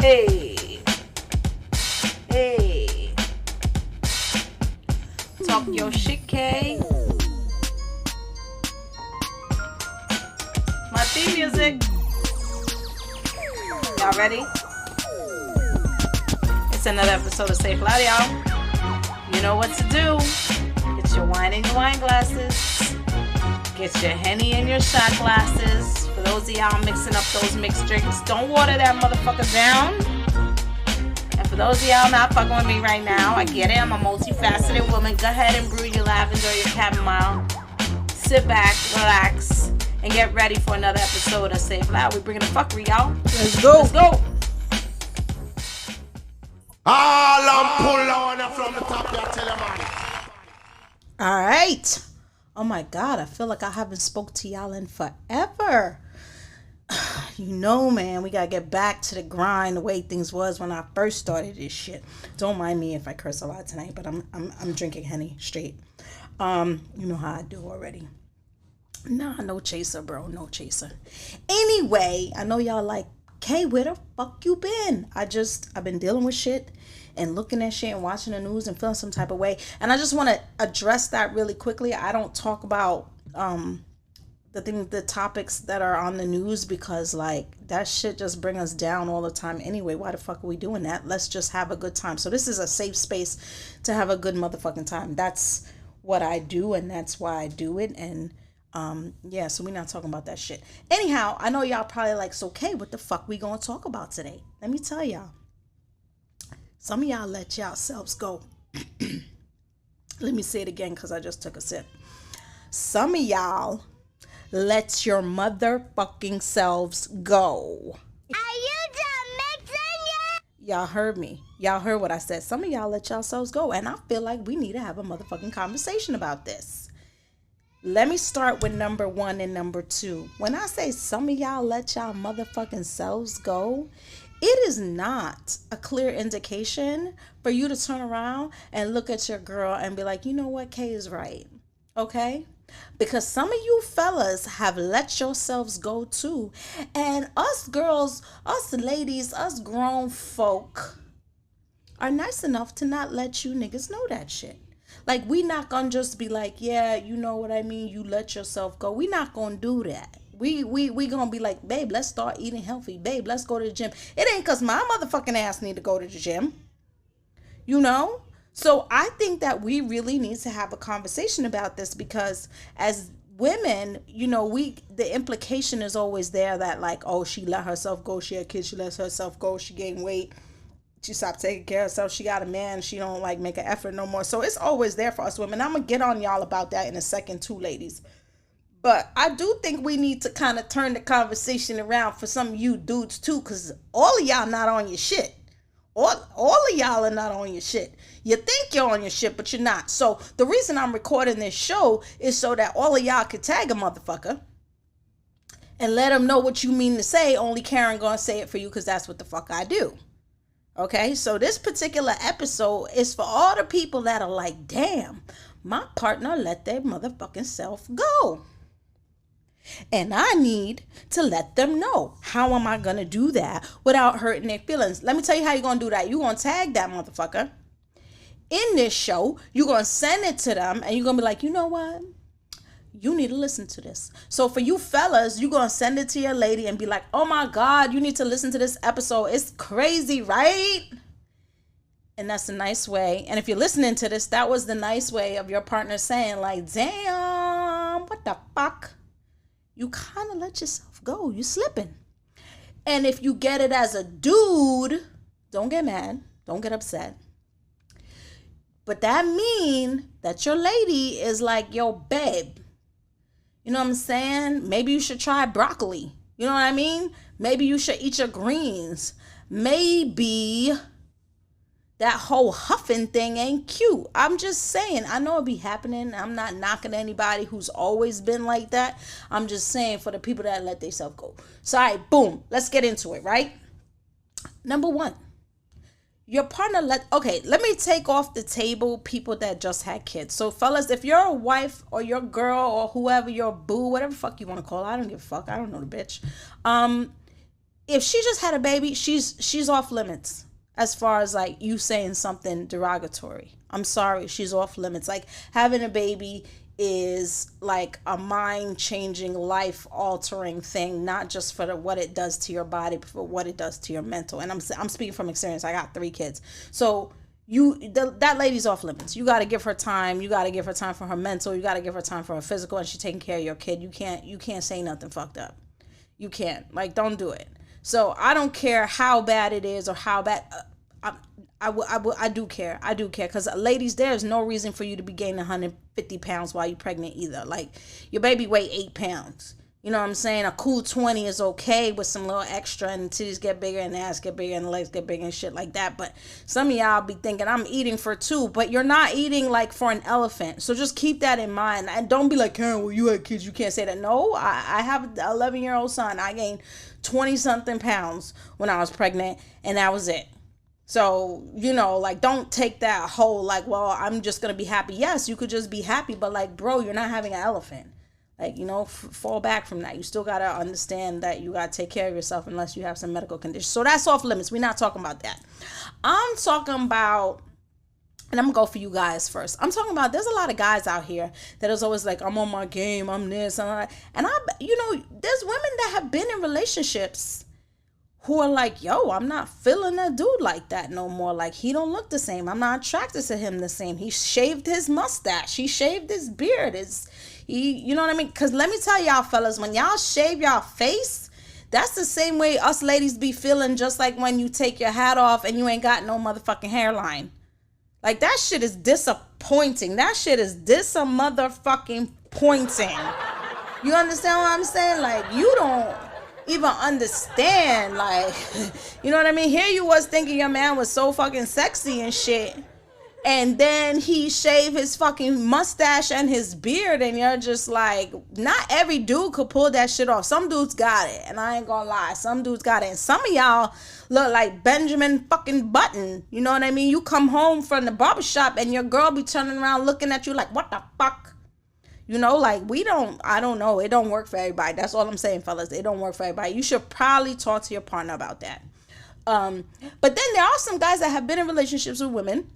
Hey. Hey. Talk your shit, K. My theme music. Y'all ready? It's another episode of Safe Loud, y'all. You know what to do. Get your wine in your wine glasses. Get your Henny in your shot glasses. For those of y'all mixing up those mixed drinks, don't water that motherfucker down. And for those of y'all not fucking with me right now, I get it. I'm a multifaceted woman. Go ahead and brew your lavender or your chamomile. Sit back, relax, and get ready for another episode of Safe Loud. We're bringing the fuckery, y'all. Let's go. Let's go. All I'm pull on from the top, you tell man. All right. Oh my God, I feel like I haven't spoke to y'all in forever. You know, man, we gotta get back to the grind the way things was when I first started this shit. Don't mind me if I curse a lot tonight, but I'm drinking Henny straight. You know how I do already. Nah, no chaser, bro, no chaser. Anyway, I know y'all like, Kay, where the fuck you been? I've been dealing with shit and looking at shit and watching the news and feeling some type of way. And I just want to address that really quickly. I don't talk about the topics that are on the news because like that shit just bring us down all the time anyway. Why the fuck are we doing that? Let's just have a good time. So this is a safe space to have a good motherfucking time. That's what I do and that's why I do it. And yeah, so we're not talking about that shit. Anyhow, I know y'all probably like, so okay, what the fuck we gonna talk about today? Let me tell y'all. Some of y'all let yourselves go. Let me say it again because I just took a sip. Some of y'all let your motherfucking selves go. Are you done mixing yet? Y'all heard me. Y'all heard what I said. Some of y'all let yourselves go. And I feel like we need to have a motherfucking conversation about this. Let me start with number 1 and number 2. When I say some of y'all let y'all motherfucking selves go, it is not a clear indication for you to turn around and look at your girl and be like, you know what, Kay is right. Okay? Because some of you fellas have let yourselves go too. And us girls, us ladies, us grown folk are nice enough to not let you niggas know that shit. Like, we not gonna just be like, yeah, you know what I mean? You let yourself go. We not gonna do that. We gonna be like, babe, let's start eating healthy. Babe, let's go to the gym. It ain't because my motherfucking ass need to go to the gym. You know? So I think that we really need to have a conversation about this because as women, you know, the implication is always there that like, oh, she let herself go. She had kids. She let herself go. She gained weight. She stopped taking care of herself. She got a man. She don't like make an effort no more. So it's always there for us women. I'm going to get on y'all about that in a second too, ladies. But I do think we need to kind of turn the conversation around for some of you dudes too, because all of y'all not on your shit. All of y'all are not on your shit. You think you're on your shit, but you're not. So the reason I'm recording this show is so that all of y'all can tag a motherfucker and let them know what you mean to say. Only Karen gonna say it for you because that's what the fuck I do. Okay, so this particular episode is for all the people that are like, damn, my partner let their motherfucking self go. And I need to let them know. How am I going to do that without hurting their feelings? Let me tell you how you're going to do that. You're going to tag that motherfucker in this show. You're going to send it to them and you're going to be like, you know what? You need to listen to this. So for you fellas, you're going to send it to your lady and be like, oh my God, you need to listen to this episode. It's crazy, right? And that's a nice way. And if you're listening to this, that was the nice way of your partner saying like, damn, what the fuck? You kind of let yourself go. You slipping. And if you get it as a dude, don't get mad. Don't get upset. But that mean that your lady is like, yo, babe. You know what I'm saying? Maybe you should try broccoli. You know what I mean? Maybe you should eat your greens. Maybe that whole huffing thing ain't cute. I'm just saying, I know it be happening. I'm not knocking anybody who's always been like that. I'm just saying for the people that let themselves go. So, all right, boom. Let's get into it, right? Number 1. Your partner let me take off the table people that just had kids. So, fellas, if you're a wife or your girl or whoever, your boo, whatever fuck you want to call it, I don't give a fuck. I don't know the bitch. if she just had a baby, she's off limits as far as like you saying something derogatory. I'm sorry, she's off limits. Like having a baby is like a mind-changing, life-altering thing, not just for what it does to your body, but for what it does to your mental. And I'm speaking from experience. I got 3 kids, so that lady's off limits. You got to give her time. You got to give her time for her mental. You got to give her time for her physical, and she's taking care of your kid. You can't say nothing fucked up. You can't. Like, don't do it. So I don't care how bad it is or how bad. I do care. I do care, because ladies, there's no reason for you to be gaining 150 pounds while you're pregnant either. Like, your baby weigh 8 pounds. You know what I'm saying? A cool 20 is okay with some little extra, and the titties get bigger and the ass get bigger and the legs get bigger and shit like that. But some of y'all be thinking I'm eating for 2, but you're not eating like for an elephant. So just keep that in mind. And don't be like, Karen, well, you had kids, you can't say that. No, I have an 11-year-old son. I gained 20-something pounds when I was pregnant, and that was it. So, you know, like, don't take that whole, like, well, I'm just going to be happy. Yes, you could just be happy, but, like, bro, you're not having an elephant. Like, you know, fall back from that. You still got to understand that you got to take care of yourself unless you have some medical conditions. So that's off limits. We're not talking about that. I'm talking about, and I'm going to go for you guys first. I'm talking about, there's a lot of guys out here that is always like, I'm on my game, I'm this, I'm that. And you know, there's women that have been in relationships who are like, yo, I'm not feeling a dude like that no more. Like, he don't look the same. I'm not attracted to him the same. He shaved his mustache. He shaved his beard. You know what I mean? Because let me tell y'all, fellas, when y'all shave y'all face, that's the same way us ladies be feeling, just like when you take your hat off and you ain't got no motherfucking hairline. Like, that shit is disappointing. That shit is motherfucking pointing. You understand what I'm saying? Like, you don't even understand, like, you know what I mean? Here you was thinking your man was so fucking sexy and shit, and then he shaved his fucking mustache and his beard, and you're just like, not every dude could pull that shit off. Some dudes got it, and I ain't gonna lie, some dudes got it, and some of y'all look like Benjamin fucking Button. You know what I mean? You come home from the barbershop and your girl be turning around looking at you like, what the fuck? You know, like, I don't know. It don't work for everybody. That's all I'm saying, fellas. It don't work for everybody. You should probably talk to your partner about that. But then there are some guys that have been in relationships with women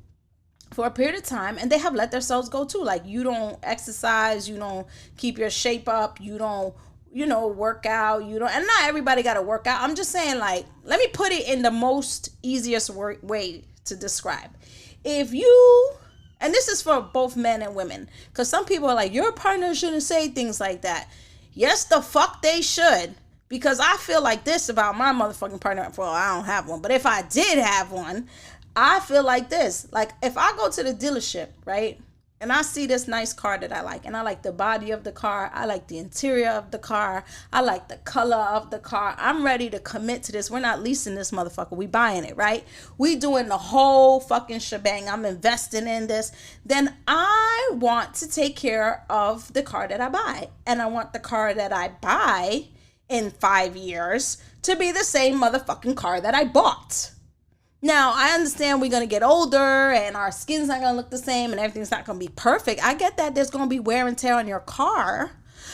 for a period of time, and they have let themselves go too. Like, you don't exercise, you don't keep your shape up, you don't, you know, work out, and not everybody got to work out. I'm just saying, like, let me put it in the most easiest way to describe. If you, and this is for both men and women, because some people are like, your partner shouldn't say things like that. Yes, the fuck they should. Because I feel like this about my motherfucking partner. Well, I don't have one, but if I did have one, I feel like this. Like, if I go to the dealership, right, and I see this nice car that I like, and I like the body of the car, I like the interior of the car, I like the color of the car, I'm ready to commit to this. We're not leasing this motherfucker, we buying it, right? We doing the whole fucking shebang. I'm investing in this. Then I want to take care of the car that I buy, and I want the car that I buy in 5 years to be the same motherfucking car that I bought. Now, I understand we're going to get older and our skin's not going to look the same and everything's not going to be perfect. I get that there's going to be wear and tear on your car.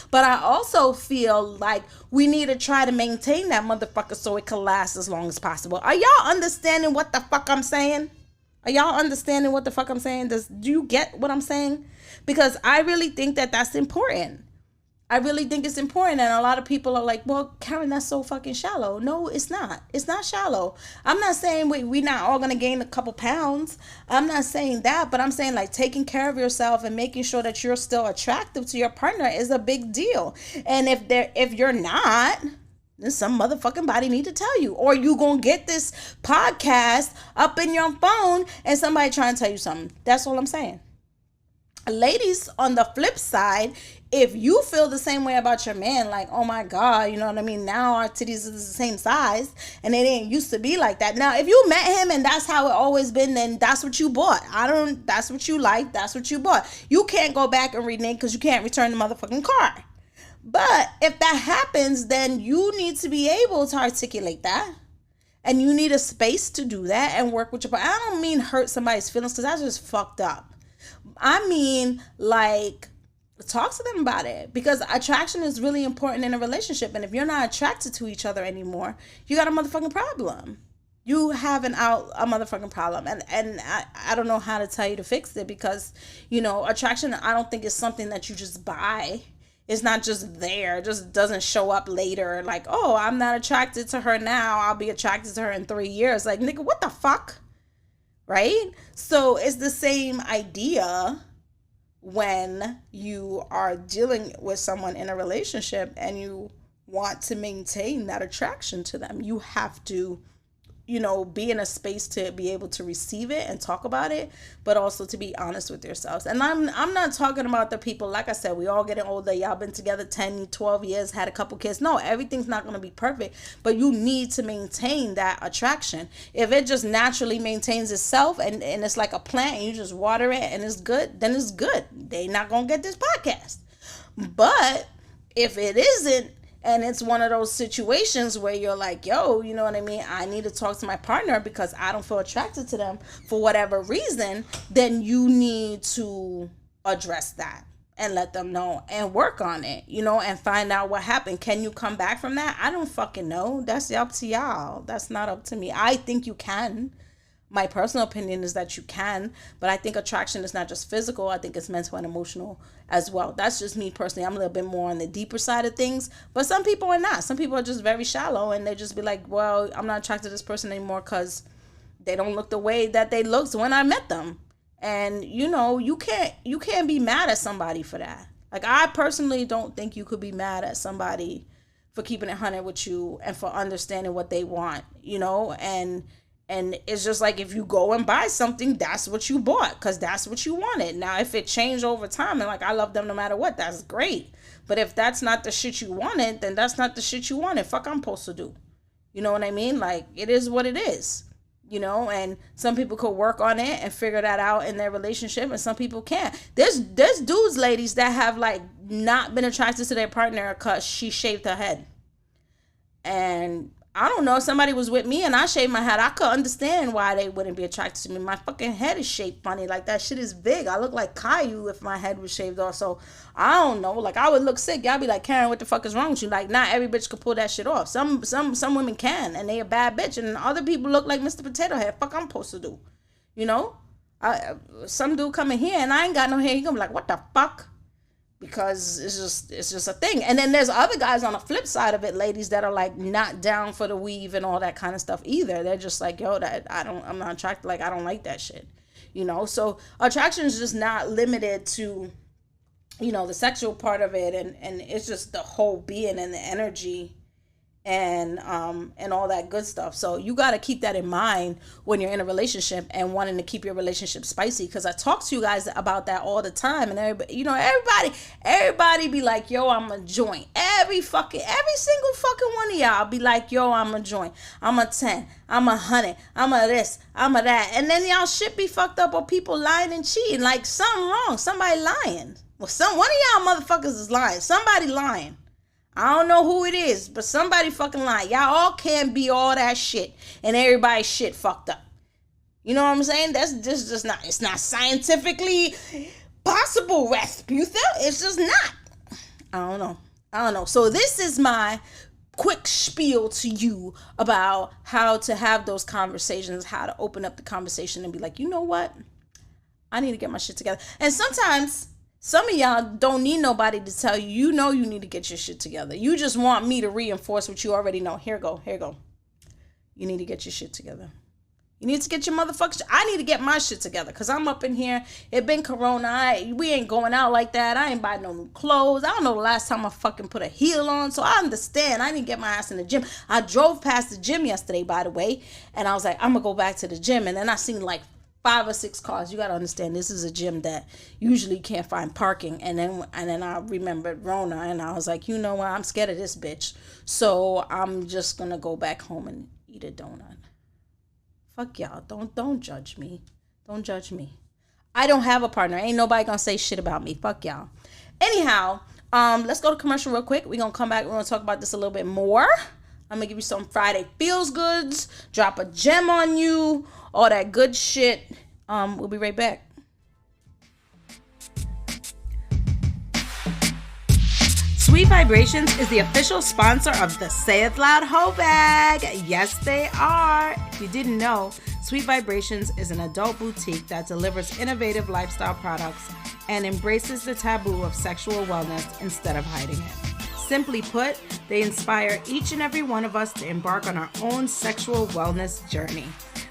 But I also feel like we need to try to maintain that motherfucker so it can last as long as possible. Are y'all understanding what the fuck I'm saying? Are y'all understanding what the fuck I'm saying? Do you get what I'm saying? Because I really think that that's important. I really think it's important, and a lot of people are like, well, Karen, that's so fucking shallow. No, it's not. It's not shallow. I'm not saying we're not all going to gain a couple pounds. I'm not saying that, but I'm saying, like, taking care of yourself and making sure that you're still attractive to your partner is a big deal. And if you're not, then some motherfucking body need to tell you. Or you going to get this podcast up in your phone and somebody trying to tell you something. That's all I'm saying. Ladies, on the flip side, if you feel the same way about your man, like, oh my God, you know what I mean? Now our titties are the same size and it didn't used to be like that. Now, if you met him and that's how it always been, then that's what you bought. That's what you like. That's what you bought. You can't go back and renege because you can't return the motherfucking car. But if that happens, then you need to be able to articulate that. And you need a space to do that and work with your partner. I don't mean hurt somebody's feelings because that's just fucked up. I mean, like, talk to them about it, because attraction is really important in a relationship. And if you're not attracted to each other anymore, you got a motherfucking problem. You have a motherfucking problem. And I don't know how to tell you to fix it, because, you know, attraction, I don't think is something that you just buy. It's not just there. It just doesn't show up later. Like, oh, I'm not attracted to her now, I'll be attracted to her in 3 years. Like, nigga, what the fuck? Right? So it's the same idea when you are dealing with someone in a relationship and you want to maintain that attraction to them. You have to, you know, be in a space to be able to receive it and talk about it, but also to be honest with yourselves. And I'm not talking about the people, like I said, we all getting older. Y'all been together 10, 12 years, had a couple kids. No, everything's not going to be perfect, but you need to maintain that attraction. If it just naturally maintains itself and it's like a plant and you just water it and it's good, then it's good. They not going to get this podcast. But if it isn't, and it's one of those situations where you're like, yo, you know what I mean? I need to talk to my partner because I don't feel attracted to them for whatever reason. Then you need to address that and let them know and work on it, you know, and find out what happened. Can you come back from that? I don't fucking know. That's up to y'all. That's not up to me. I think you can. My personal opinion is that you can, but I think attraction is not just physical. I think it's mental and emotional as well. That's just me personally. I'm a little bit more on the deeper side of things, but some people are not. Some people are just very shallow and they just be like, well, I'm not attracted to this person anymore because they don't look the way that they looked when I met them. And you know, you can't be mad at somebody for that. Like, I personally don't think you could be mad at somebody for keeping it 100 with you and for understanding what they want, you know, and it's just like, if you go and buy something, that's what you bought because that's what you wanted. Now, if it changed over time and like, I love them no matter what, that's great. But if that's not the shit you wanted, then that's not the shit you wanted. Fuck, I'm supposed to do. You know what I mean? Like, it is what it is, you know, and some people could work on it and figure that out in their relationship and some people can't. There's dudes, ladies, that have like not been attracted to their partner because she shaved her head. And I don't know, if somebody was with me and I shaved my head, I could understand why they wouldn't be attracted to me. My fucking head is shaped funny. Like, that shit is big. I look like Caillou if my head was shaved off. So, I don't know. Like, I would look sick. Y'all be like, Karen, what the fuck is wrong with you? Like, not every bitch could pull that shit off. Some women can, and they a bad bitch. And other people look like Mr. Potato Head. Fuck, I'm supposed to do. You know? Some dude coming here and I ain't got no hair. He gonna be like, what the fuck? Because it's just a thing. And then there's other guys on the flip side of it, ladies, that are like not down for the weave and all that kind of stuff either. They're just like, yo, I'm not attracted. Like, I don't like that shit, you know? So attraction is just not limited to, you know, the sexual part of it. And it's just the whole being and the energy and all that good stuff. So you got to keep that in mind when you're in a relationship and wanting to keep your relationship spicy, because I talk to you guys about that all the time, and everybody be like, yo, I'm a joint. Every single fucking one of y'all be like, yo, I'm a joint, I'm a 10, I'm a 100, I'm a this, I'm a that, and then y'all shit be fucked up or people lying and cheating. Like, something wrong, somebody lying. Well, one of y'all motherfuckers is lying. Somebody lying. I don't know who it is, but somebody fucking lying. Y'all all can't be all that shit and everybody's shit fucked up. You know what I'm saying? That's just not, it's not scientifically possible, Rasputin. It's just not. I don't know. So this is my quick spiel to you about how to have those conversations, how to open up the conversation and be like, you know what? I need to get my shit together. And sometimes some of y'all don't need nobody to tell you. You know you need to get your shit together. You just want me to reinforce what you already know. Here go. You need to get your shit together. You need to get your motherfuckers. I need to get my shit together because I'm up in here. It been Corona. We ain't going out like that. I ain't buying no new clothes. I don't know the last time I fucking put a heel on. So I understand. I didn't get my ass in the gym. I drove past the gym yesterday, by the way. And I was like, I'm going to go back to the gym. And then I seen like 5 or 6 cars. You got to understand, this is a gym that usually can't find parking. And then I remembered Rona. And I was like, you know what? I'm scared of this bitch. So I'm just going to go back home and eat a donut. Fuck y'all. Don't judge me. Don't judge me. I don't have a partner. Ain't nobody gonna say shit about me. Fuck y'all. Anyhow, let's go to commercial real quick. We're gonna come back. We're gonna talk about this a little bit more. I'm gonna give you some Friday feels goods, drop a gem on you, all that good shit. We'll be right back. Sweet Vibrations is the official sponsor of the Say It Loud Ho Bag. Yes, they are. If you didn't know, Sweet Vibrations is an adult boutique that delivers innovative lifestyle products and embraces the taboo of sexual wellness instead of hiding it. Simply put, they inspire each and every one of us to embark on our own sexual wellness journey.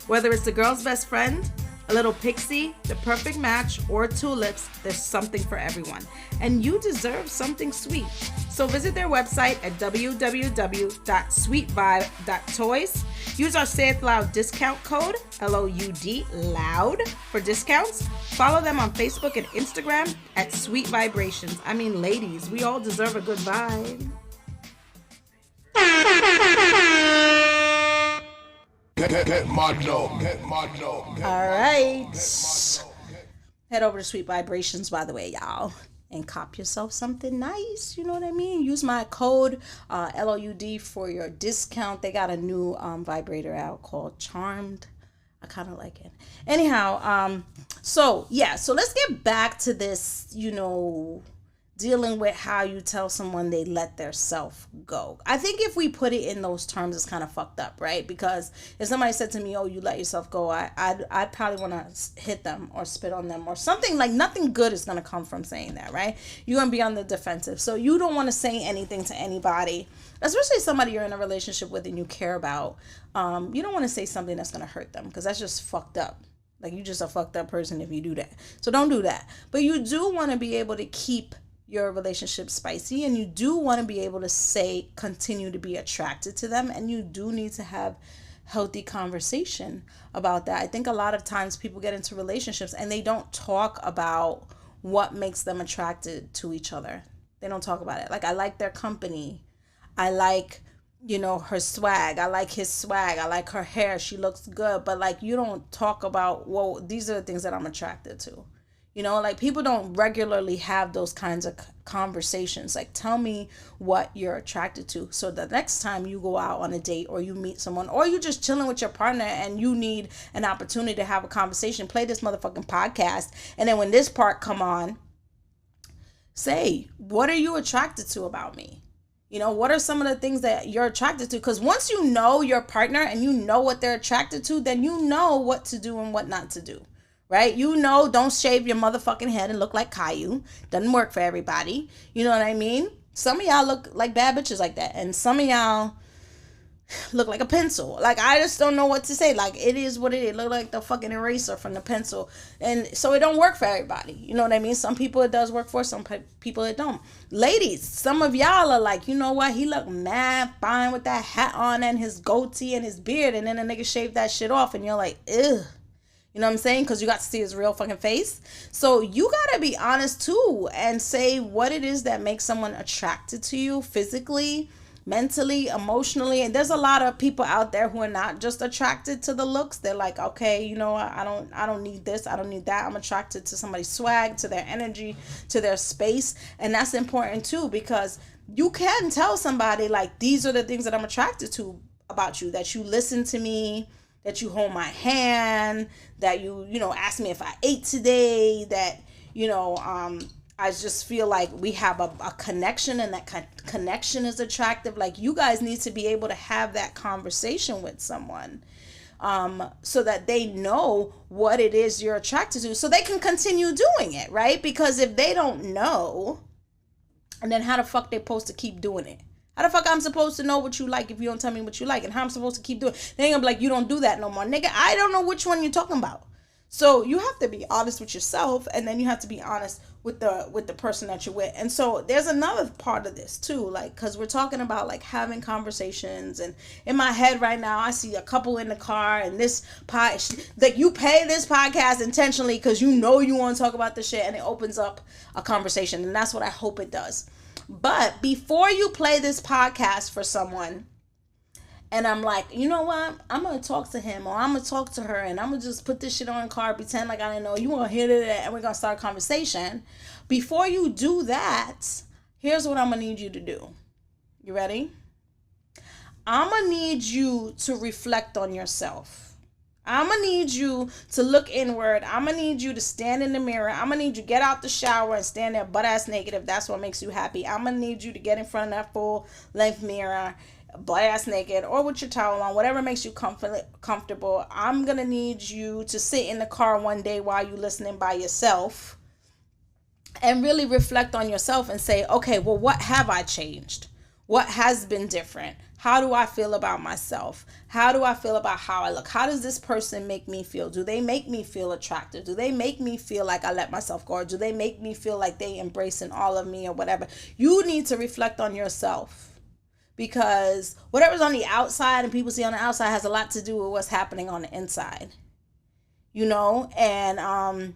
Whether it's the girl's best friend, a little pixie, the perfect match, or tulips, there's something for everyone. And you deserve something sweet. So visit their website at www.sweetvibe.toys. Use our Say It Loud discount code, LOUD, loud, for discounts. Follow them on Facebook and Instagram at Sweet Vibrations. I mean, ladies, we all deserve a good vibe. Get mad now. All right. Head over to Sweet Vibrations, by the way, y'all, and cop yourself something nice. You know what I mean? Use my code LOUD for your discount. They got a new vibrator out called Charmed. I kind of like it. Anyhow, so let's get back to this, dealing with how you tell someone they let their self go. I think if we put it in those terms, it's kind of fucked up, right? Because if somebody said to me, oh, you let yourself go, I'd probably want to hit them or spit on them or something. Like, nothing good is going to come from saying that, right? You're going to be on the defensive. So you don't want to say anything to anybody, especially somebody you're in a relationship with and you care about. You don't want to say something that's going to hurt them, because that's just fucked up. Like, you just a fucked up person if you do that. So don't do that. But you do want to be able to keep your relationship spicy, and you do want to be able to continue to be attracted to them, and you do need to have healthy conversation about that. I think a lot of times people get into relationships and they don't talk about what makes them attracted to each other. They don't talk about it. Like, I like their company. I like, her swag. I like his swag. I like her hair. She looks good. But, like, you don't talk about, well, these are the things that I'm attracted to. Like, people don't regularly have those kinds of conversations. Like, tell me what you're attracted to. So the next time you go out on a date or you meet someone or you just chilling with your partner and you need an opportunity to have a conversation, play this motherfucking podcast. And then when this part come on, say, what are you attracted to about me? What are some of the things that you're attracted to? Because once you know your partner and you know what they're attracted to, then you know what to do and what not to do. Right? Don't shave your motherfucking head and look like Caillou. Doesn't work for everybody. You know what I mean? Some of y'all look like bad bitches like that. And some of y'all look like a pencil. Like, I just don't know what to say. Like, it is what it is. Look like the fucking eraser from the pencil. And so it don't work for everybody. You know what I mean? Some people it does work for. Some people it don't. Ladies, some of y'all are like, you know what? He look mad fine with that hat on and his goatee and his beard. And then a nigga shaved that shit off. And you're like, ugh. You know what I'm saying? Because you got to see his real fucking face. So you got to be honest too and say what it is that makes someone attracted to you physically, mentally, emotionally. And there's a lot of people out there who are not just attracted to the looks. They're like, okay, I don't need this. I don't need that. I'm attracted to somebody's swag, to their energy, to their space. And that's important too, because you can tell somebody, like, these are the things that I'm attracted to about you, that you listen to me, that you hold my hand, that you ask me if I ate today, that, I just feel like we have a connection, and that connection is attractive. Like, you guys need to be able to have that conversation with someone so that they know what it is you're attracted to, so they can continue doing it, right? Because if they don't know, and then how the fuck they supposed to keep doing it? How the fuck I'm supposed to know what you like if you don't tell me what you like? And how I'm supposed to keep doing it? They ain't gonna be like, you don't do that no more. Nigga, I don't know which one you're talking about. So you have to be honest with yourself, and then you have to be honest with the person that you're with. And so there's another part of this too, like, because we're talking about like having conversations, and in my head right now I see a couple in the car, and this like, you pay this podcast intentionally because you want to talk about this shit, and it opens up a conversation, and that's what I hope it does. But before you play this podcast for someone, and I'm like, you know what? I'm going to talk to him, or I'm going to talk to her, and I'm going to just put this shit on the car, pretend like I didn't know. You want to hear it, and we're going to start a conversation. Before you do that, here's what I'm going to need you to do. You ready? I'm going to need you to reflect on yourself. I'm going to need you to look inward. I'm going to need you to stand in the mirror. I'm going to need you to get out the shower and stand there butt ass naked if that's what makes you happy. I'm going to need you to get in front of that full length mirror, butt ass naked, or with your towel on, whatever makes you comfortable. I'm going to need you to sit in the car one day while you're listening by yourself and really reflect on yourself and say, okay, well, what have I changed? What has been different? How do I feel about myself? How do I feel about how I look? How does this person make me feel? Do they make me feel attractive? Do they make me feel like I let myself go? Or do they make me feel like they embracing all of me or whatever? You need to reflect on yourself, because whatever's on the outside and people see on the outside has a lot to do with what's happening on the inside, you know? And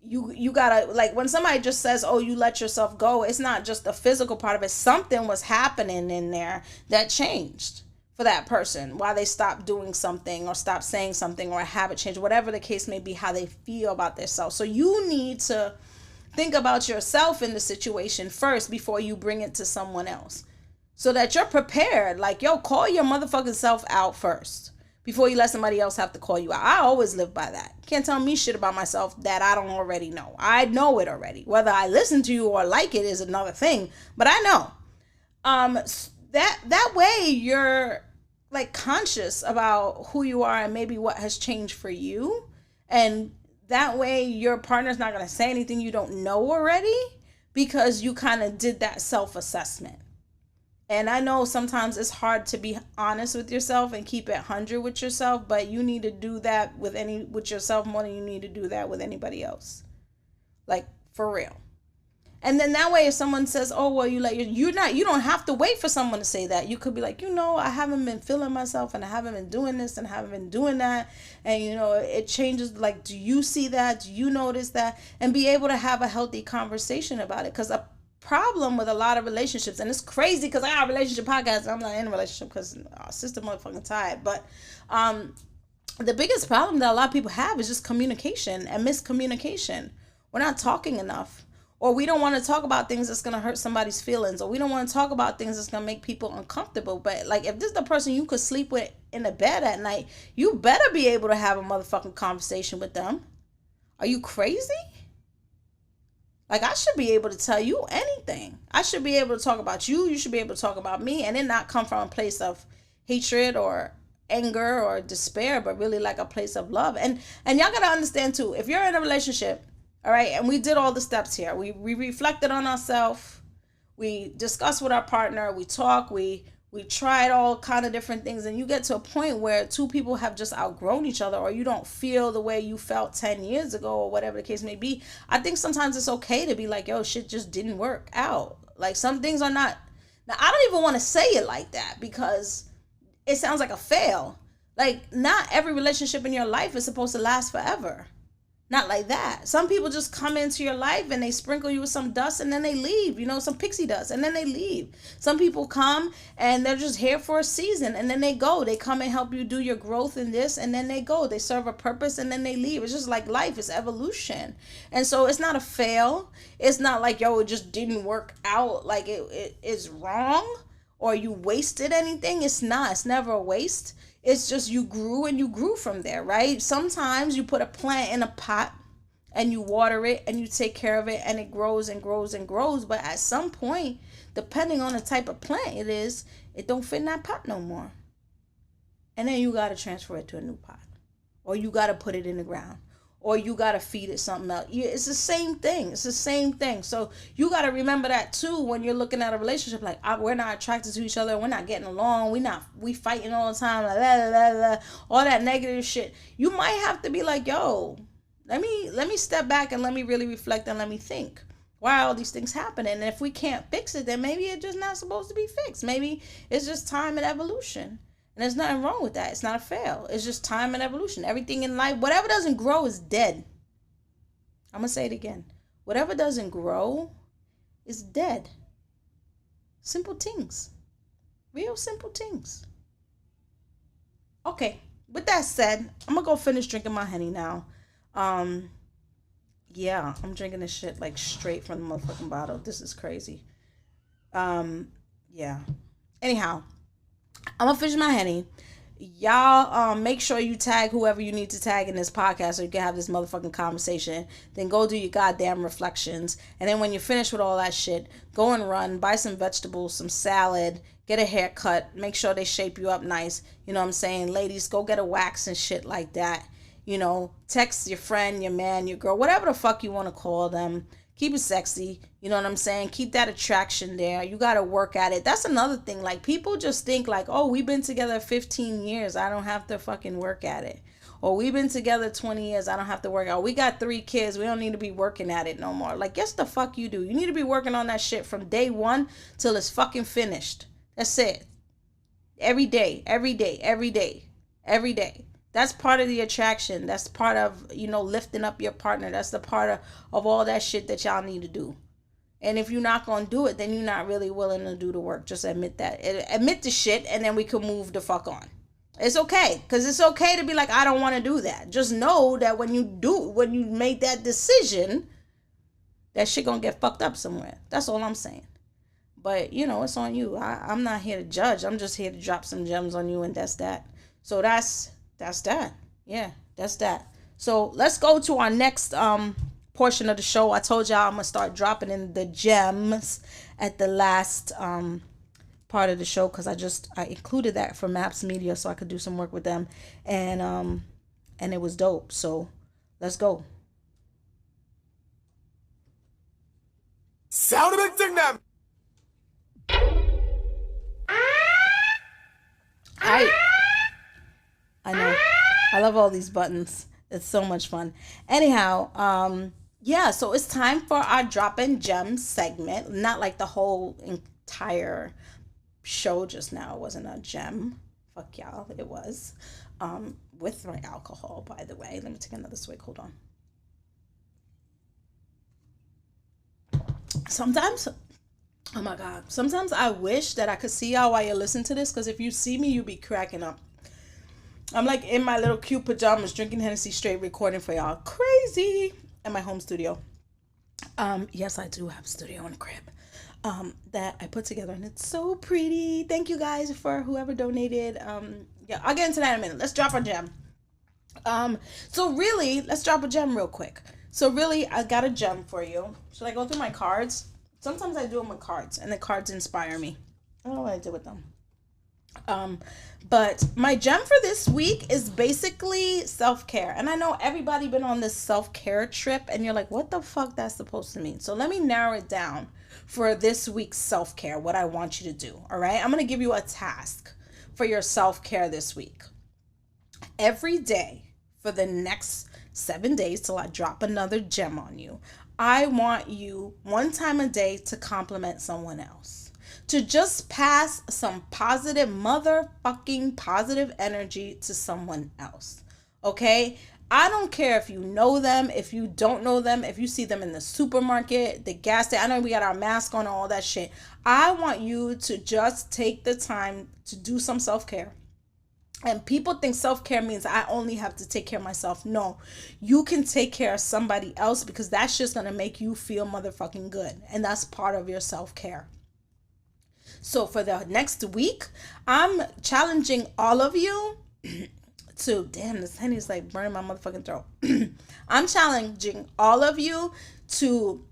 you gotta, like, when somebody just says, oh, you let yourself go, it's not just the physical part of it. Something was happening in there that changed for that person, why they stopped doing something or stopped saying something, or a habit change, whatever the case may be, how they feel about themselves. So you need to think about yourself in the situation first before you bring it to someone else, so that you're prepared. Like, yo, call your motherfucking self out first before you let somebody else have to call you out. I always live by that. Can't tell me shit about myself that I don't already know. I know it already. Whether I listen to you or like it is another thing, but I know. That way you're like conscious about who you are and maybe what has changed for you. And that way your partner's not going to say anything you don't know already, because you kind of did that self-assessment. And I know sometimes it's hard to be honest with yourself and keep it 100 with yourself, but you need to do that with yourself more than you need to do that with anybody else. Like, for real. And then that way, if someone says, oh, well, you don't have to wait for someone to say that. You could be like, I haven't been feeling myself, and I haven't been doing this, and I haven't been doing that. And, it changes. Like, do you see that? Do you notice that? And be able to have a healthy conversation about it. Because a problem with a lot of relationships, and it's crazy because I got a relationship podcast, I'm not in a relationship because our sister motherfucking tired, but the biggest problem that a lot of people have is just communication and miscommunication. We're not talking enough, or we don't want to talk about things that's going to hurt somebody's feelings, or we don't want to talk about things that's going to make people uncomfortable. But like, if this is the person you could sleep with in the bed at night, you better be able to have a motherfucking conversation with them. Are you crazy? Like, I should be able to tell you anything. I should be able to talk about you. You should be able to talk about me, and it not come from a place of hatred or anger or despair, but really like a place of love. And y'all got to understand too, if you're in a relationship, all right, and we did all the steps here. We reflected on ourselves. We discussed with our partner. We talked. We tried all kind of different things, and you get to a point where two people have just outgrown each other, or you don't feel the way you felt 10 years ago, or whatever the case may be. I think sometimes it's okay to be like, yo, shit just didn't work out. Like, some things are not. Now, I don't even want to say it like that, because it sounds like a fail. Like, not every relationship in your life is supposed to last forever. Not like that. Some people just come into your life and they sprinkle you with some dust and then they leave, some pixie dust, and then they leave. Some people come and they're just here for a season and then they go. They come and help you do your growth in this, and then they go. They serve a purpose and then they leave. It's just like life. It's evolution. And so it's not a fail. It's not like, yo, it just didn't work out. Like it is wrong, or you wasted anything. It's not. It's never a waste. It's just you grew, and you grew from there, right? Sometimes you put a plant in a pot and you water it and you take care of it, and it grows and grows and grows. But at some point, depending on the type of plant it is, it don't fit in that pot no more. And then you got to transfer it to a new pot, or you got to put it in the ground, or you got to feed it something else. It's the same thing. It's the same thing. So you got to remember that too when you're looking at a relationship. Like, we're not attracted to each other. We're not getting along. We fighting all the time. Like, blah, blah, blah, all that negative shit. You might have to be like, yo, let me step back and let me really reflect and let me think. Why are all these things happening? And if we can't fix it, then maybe it's just not supposed to be fixed. Maybe it's just time and evolution. And there's nothing wrong with that. It's not a fail. It's just time and evolution. Everything in life, whatever doesn't grow is dead. I'm going to say it again. Whatever doesn't grow is dead. Simple things. Real simple things. Okay. With that said, I'm going to go finish drinking my honey now. Yeah, I'm drinking this shit like straight from the motherfucking bottle. This is crazy. Yeah. Anyhow. I'm gonna finish my honey. Y'all make sure you tag whoever you need to tag in this podcast so you can have this motherfucking conversation. Then go do your goddamn reflections. And then when you finish with all that shit, go and run, buy some vegetables, some salad, get a haircut, make sure they shape you up nice. You know what I'm saying? Ladies, go get a wax and shit like that. You know, text your friend, your man, your girl, whatever the fuck you want to call them. Keep it sexy. You know what I'm saying? Keep that attraction there. You got to work at it. That's another thing. Like, people just think like, oh, we've been together 15 years. I don't have to fucking work at it. Or we've been together 20 years. I don't have to work out. We got 3 kids. We don't need to be working at it no more. Like, yes, the fuck you do. You need to be working on that shit from day one till it's fucking finished. That's it. Every day, every day, every day, every day. That's part of the attraction. That's part of, you know, lifting up your partner. That's the part of all that shit that y'all need to do. And if you're not going to do it, then you're not really willing to do the work. Just admit that. Admit the shit, and then we can move the fuck on. It's okay. Because it's okay to be like, I don't want to do that. Just know that when you make that decision, that shit going to get fucked up somewhere. That's all I'm saying. But, you know, it's on you. I'm not here to judge. I'm just here to drop some gems on you, and that's that. So that's that. Yeah, that's that. So let's go to our next portion of the show. I told y'all I'm gonna start dropping in the gems at the last part of the show, because I included that for Maps Media so I could do some work with them, and it was dope. So let's go. Sound of it, them. I know. I love all these buttons. It's so much fun. Anyhow, yeah, so it's time for our Drop in Gems segment. Not like the whole entire show just now wasn't a gem. Fuck y'all, it was. With my alcohol, by the way. Let me take another swig. Hold on. Sometimes, oh my God, sometimes I wish that I could see y'all while you're listening to this, because if you see me, you'll be cracking up. I'm like in my little cute pajamas, drinking Hennessy straight, recording for y'all. Crazy. In my home studio. Yes, I do have a studio in the crib that I put together, and it's so pretty. Thank you guys for whoever donated. Yeah, I'll get into that in a minute. Let's drop our gem. So really, let's drop a gem real quick. So really, I got a gem for you. Should I go through my cards? Sometimes I do them with cards, and the cards inspire me. I don't know what I did with them. But my gem for this week is basically self-care. And I know everybody been on this self-care trip, and you're like, what the fuck that's supposed to mean? So let me narrow it down for this week's self-care, what I want you to do. All right. I'm going to give you a task for your self-care this week. Every day for the next 7 days till I drop another gem on you, I want you one time a day to compliment someone else. To just pass some positive, motherfucking positive energy to someone else. Okay? I don't care if you know them, if you don't know them, if you see them in the supermarket, the gas station. I know we got our mask on and all that shit. I want you to just take the time to do some self-care. And people think self-care means I only have to take care of myself. No, you can take care of somebody else, because that's just going to make you feel motherfucking good. And that's part of your self-care. So for the next week, I'm challenging all of you to, damn, this Henny's like burning my motherfucking throat. I'm challenging all of you to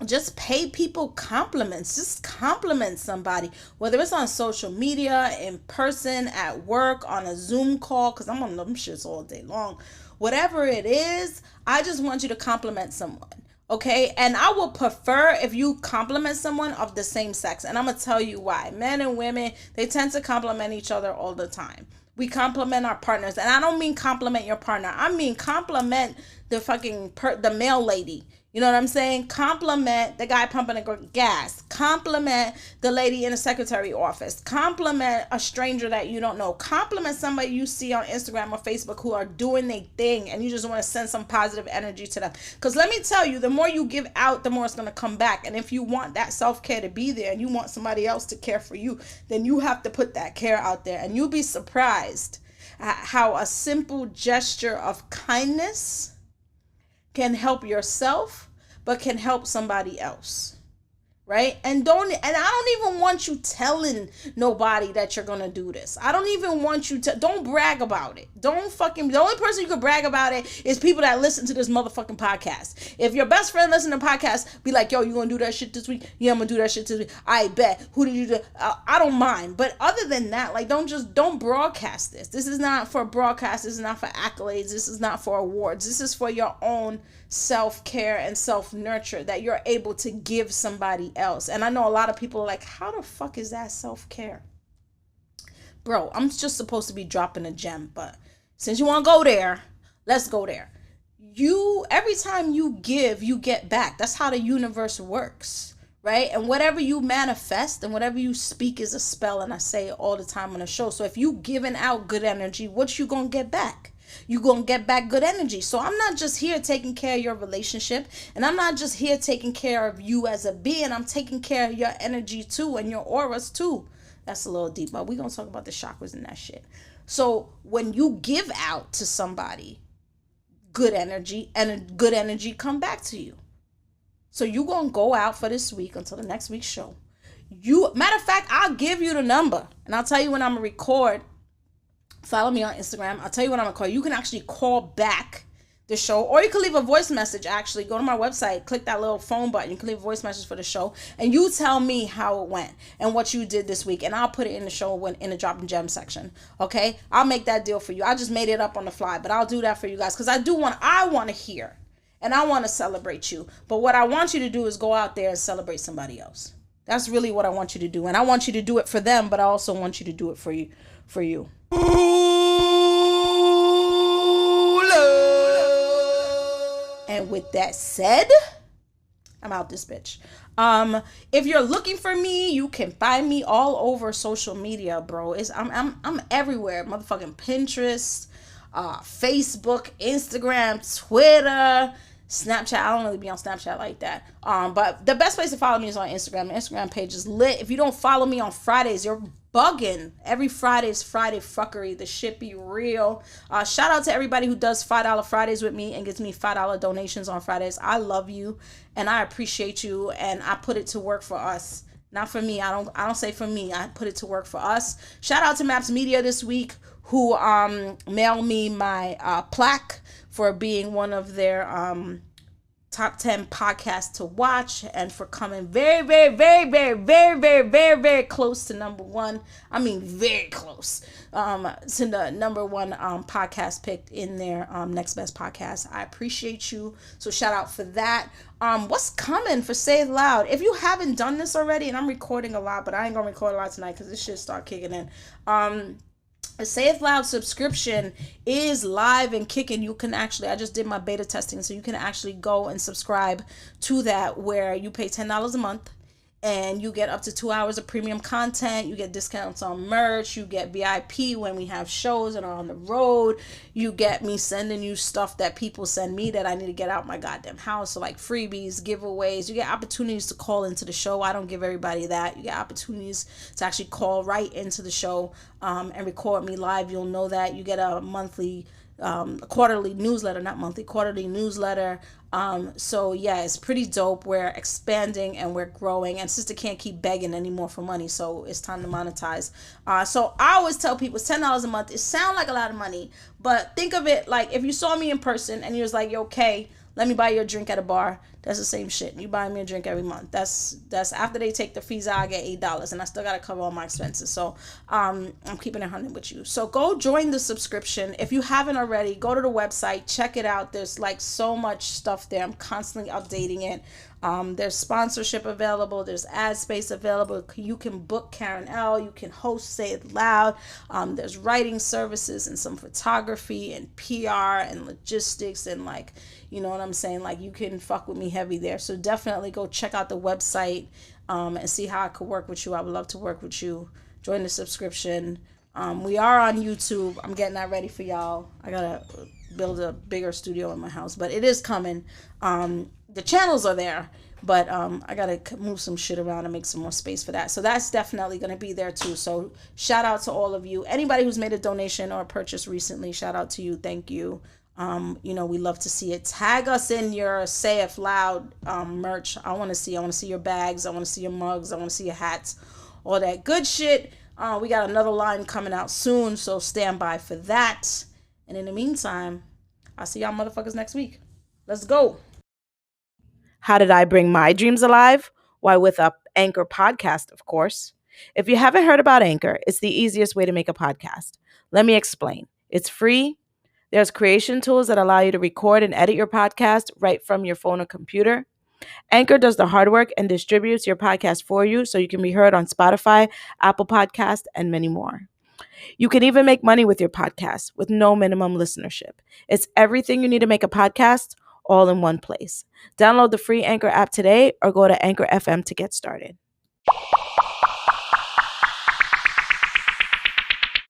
just pay people compliments. Just compliment somebody, whether it's on social media, in person, at work, on a Zoom call, because I'm on them shits all day long. Whatever it is, I just want you to compliment someone. Okay, and I will prefer if you compliment someone of the same sex. And I'm going to tell you why. Men and women, they tend to compliment each other all the time. We compliment our partners. And I don't mean compliment your partner. I mean compliment the fucking the male lady. You know what I'm saying? Compliment the guy pumping the gas. Compliment the lady in the secretary office. Compliment a stranger that you don't know. Compliment somebody you see on Instagram or Facebook who are doing their thing, and you just want to send some positive energy to them. Because let me tell you, the more you give out, the more it's going to come back. And if you want that self-care to be there and you want somebody else to care for you, then you have to put that care out there. And you'll be surprised at how a simple gesture of kindness can help yourself, but can help somebody else, right? And I don't even want you telling nobody that you're gonna do this. I don't even want you to, don't brag about it. The only person you can brag about it is people that listen to this motherfucking podcast. If your best friend listen to the podcast, be like, yo, you gonna do that shit this week? Yeah, I'm gonna do that shit this week. I bet. Who did you do? I don't mind. But other than that, like, don't broadcast this. This is not for broadcast. This is not for accolades. This is not for awards. This is for your own self-care and self-nurture that you're able to give somebody else. And I know a lot of people are like, how the fuck is that self-care? Bro, I'm just supposed to be dropping a gem, but since you want to go there, let's go there. Every time you give, you get back. That's how the universe works, right? And whatever you manifest and whatever you speak is a spell, and I say it all the time on the show. So if you giving out good energy, what you gonna get back? You gonna get back good energy. So I'm not just here taking care of your relationship, and I'm not just here taking care of you as a being. I'm taking care of your energy too, and your auras too. That's a little deep, but we're gonna talk about the chakras and that shit. So when you give out to somebody good energy, and good energy come back to you. So you gonna go out for this week until the next week's show. Matter of fact, I'll give you the number, and I'll tell you when I'm gonna record. Follow me on Instagram. I'll tell you what I'm going to call. You can actually call back the show, or you can leave a voice message. Actually, go to my website, click that little phone button. You can leave a voice message for the show, and you tell me how it went and what you did this week, and I'll put it in the show in the drop and gem section. Okay, I'll make that deal for you. I just made it up on the fly, but I'll do that for you guys because I want to hear and I want to celebrate you. But what I want you to do is go out there and celebrate somebody else. That's really what I want you to do, and I want you to do it for them, but I also want you to do it for you. And with that said, I'm out this bitch. If you're looking for me, you can find me all over social media, bro. I'm everywhere. Motherfucking Pinterest, Facebook, Instagram, Twitter, Snapchat. I don't really be on Snapchat like that. But the best place to follow me is on Instagram. The Instagram page is lit. If you don't follow me on Fridays, you're bugging. Every Friday is Friday Fuckery. The shit be real. Shout out to everybody who does $5 Fridays with me and gets me $5 donations on Fridays. I love you and I appreciate you, and I put it to work for us. Not for me. I don't say for me. I put it to work for us. Shout out to Maps Media this week, who mailed me my plaque for being one of their top 10 podcasts to watch, and for coming very, very, very, very, very, very, very, very close to number one. I mean, very close to the number one podcast picked in their next best podcast. I appreciate you. So shout out for that. What's coming for Say It Loud? If you haven't done this already, and I'm recording a lot, but I ain't gonna record a lot tonight because this shit start kicking in. The Say It Loud subscription is live and kicking. You can actually, I just did my beta testing, so you can actually go and subscribe to that, where you pay $10 a month and you get up to 2 hours of premium content. You get discounts on merch. You get VIP when we have shows and are on the road. You get me sending you stuff that people send me that I need to get out my goddamn house. So like freebies, giveaways. You get opportunities to call into the show. I don't give everybody that. You get opportunities to actually call right into the show and record me live. You'll know that. You get a quarterly newsletter. So yeah, it's pretty dope. We're expanding and we're growing, and sister can't keep begging anymore for money, so it's time to monetize. So I always tell people it's $10 a month. It sounds like a lot of money, but think of it like if you saw me in person and you was like, yo, okay, let me buy you a drink at a bar. That's the same shit. You buy me a drink every month. That's after they take the fees out, I get $8, and I still gotta cover all my expenses. So I'm keeping it 100 with you. So go join the subscription if you haven't already. Go to the website, check it out. There's like so much stuff there. I'm constantly updating it. There's sponsorship available. There's ad space available. You can book Karen L. You can host Say It Loud. There's writing services and some photography and PR and logistics and like, you know what I'm saying? Like you can fuck with me heavy there. So definitely go check out the website and see how I could work with you. I would love to work with you. Join the subscription. We are on YouTube. I'm getting that ready for y'all. I gotta build a bigger studio in my house, but it is coming. The channels are there, but I gotta move some shit around and make some more space for that. So that's definitely gonna be there too. So shout out to all of you. Anybody who's made a donation or a purchase recently, shout out to you. Thank you. We love to see it. Tag us in your Say It Loud merch. I want to see your bags. I want to see your mugs. I want to see your hats. All that good shit. We got another line coming out soon, so stand by for that. And in the meantime, I'll see y'all motherfuckers next week. Let's go. How did I bring my dreams alive? Why, with a Anchor podcast, of course. If you haven't heard about Anchor, it's the easiest way to make a podcast. Let me explain. It's free. There's creation tools that allow you to record and edit your podcast right from your phone or computer. Anchor does the hard work and distributes your podcast for you so you can be heard on Spotify, Apple Podcast, and many more. You can even make money with your podcast with no minimum listenership. It's everything you need to make a podcast all in one place. Download the free Anchor app today or go to Anchor FM to get started.